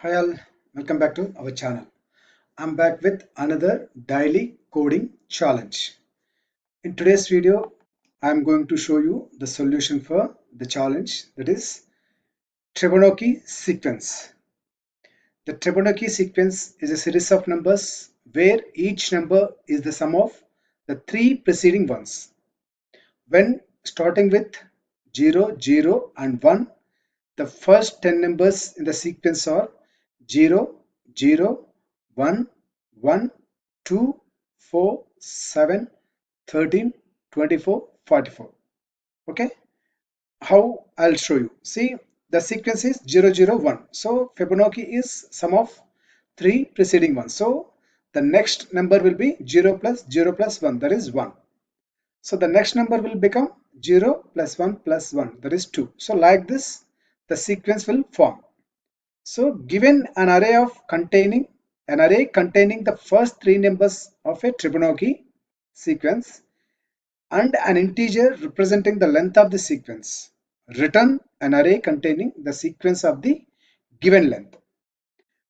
Hi all, welcome back to our channel. I'm back with another daily coding challenge. In today's video, I'm going to show you the solution for the challenge, that is Fibonacci sequence. The Fibonacci sequence is a series of numbers where each number is the sum of the three preceding ones. When starting with 0, 0 and 1, the first 10 numbers in the sequence are 0, 0, 1, 1, 2, 4, 7, 13, 24, 44. Okay, how I'll show you. See, the sequence is 0, 0, 1. So Fibonacci is sum of three preceding ones. So the next number will be 0 plus 0 plus 1, that is 1. So the next number will become 0 plus 1 plus 1, that is 2. So like this, the sequence will form. So given an array containing the first three numbers of a Fibonacci sequence and an integer representing the length of the sequence, return an array containing the sequence of the given length.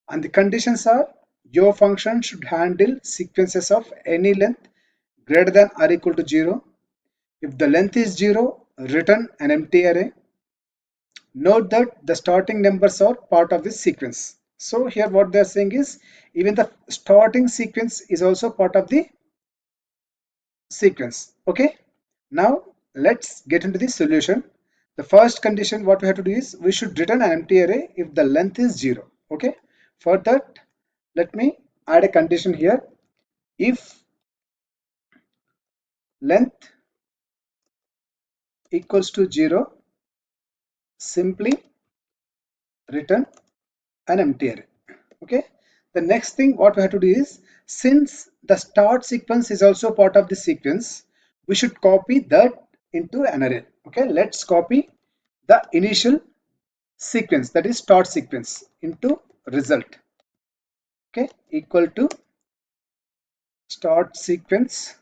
And the conditions are your function should handle sequences of any length greater than or equal to 0. If the length is 0, return an empty array. Note that the starting numbers are part of this sequence. So here what they are saying is even the starting sequence is also part of the sequence. Okay. Now let's get into the solution. The first condition what we have to do is we should return an empty array if the length is 0. Okay. For that, let me add a condition here. If length equals to 0, simply return an empty array. Okay, the next thing what we have to do is, since the start sequence is also part of the sequence, we should copy that into an array. Okay, let's copy the initial sequence, that is start sequence, into result. Okay, equal to start sequence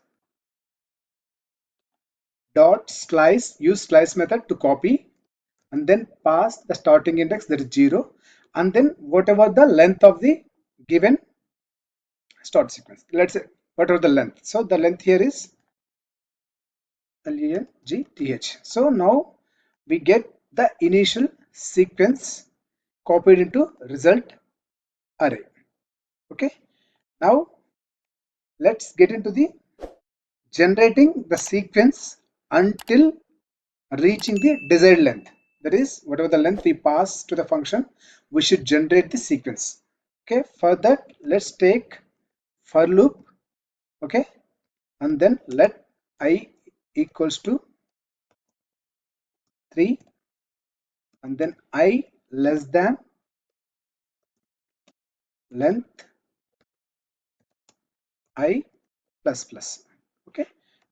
dot slice, use slice method to copy and then pass the starting index, that is 0, and then whatever the length of the given start sequence, let's say whatever the length. So the length here is length. So now we get the initial sequence copied into result array. Okay, now let's get into the generating the sequence until reaching the desired length. That is, whatever the length we pass to the function, we should generate the sequence. Okay, for that let's take for loop. Okay, and then let I equals to 3 and then I less than length I plus plus. Okay,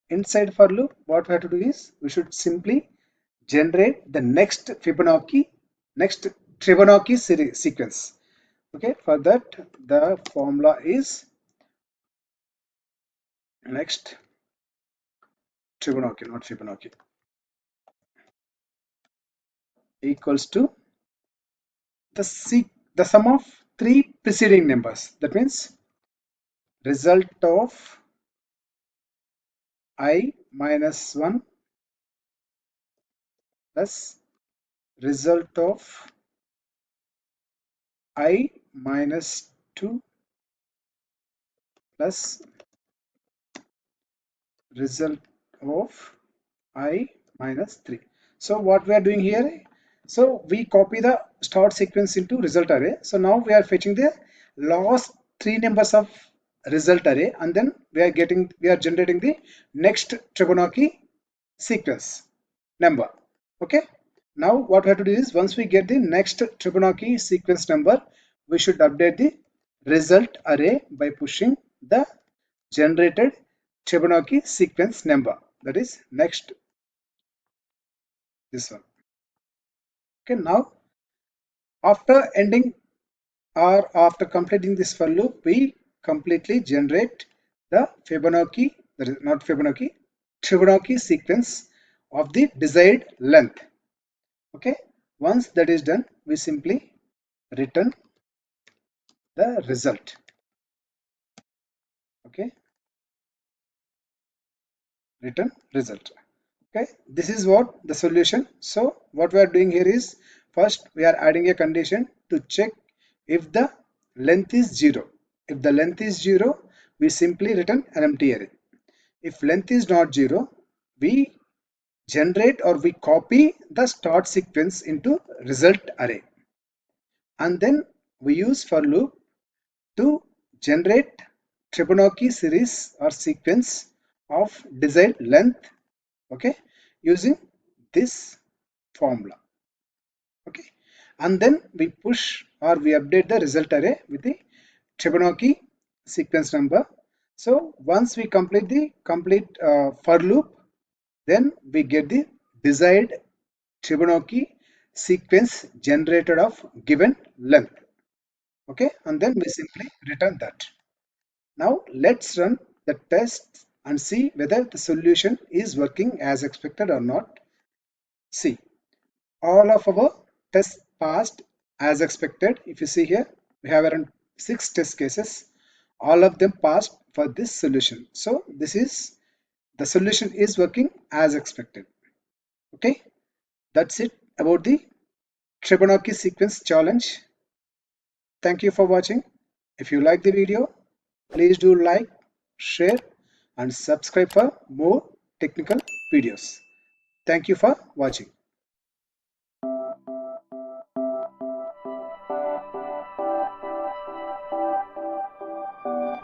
inside for loop what we have to do is we should simply generate the next Fibonacci sequence. Okay, for that the formula is next Fibonacci, not Fibonacci, equals to the sum of three preceding numbers. That means result of I minus 1 plus result of I minus 2 plus result of I minus 3. So what we are doing here, so we copy the start sequence into result array. So now we are fetching the last three numbers of result array and then we are generating the next Fibonacci sequence number. Okay, now what we have to do is once we get the next Fibonacci sequence number, we should update the result array by pushing the generated Fibonacci sequence number, that is next this one. Okay, now after ending or after completing this for loop, we completely generate the Fibonacci, that is not Fibonacci sequence of the desired length. Okay, once that is done, we simply return the result. Okay, return result. Okay, this is what the solution. So what we are doing here is, first we are adding a condition to check if the length is 0. If the length is 0, we simply return an empty array. If length is not 0, we generate or we copy the start sequence into result array, and then we use for loop to generate Fibonacci series or sequence of desired length, okay, using this formula. Okay, and then we push or we update the result array with the Fibonacci sequence number. So once we complete the for loop, then we get the desired Fibonacci sequence generated of given length. Okay, and then we simply return that. Now let's run the test and see whether the solution is working as expected or not. See, all of our tests passed as expected. If you see here, we have around 6 test cases. All of them passed for this solution. So this is, the solution is working as expected. Okay, that's it about the Fibonacci sequence challenge. Thank you for watching. If you like the video, please do like, share and subscribe for more technical videos. Thank you for watching.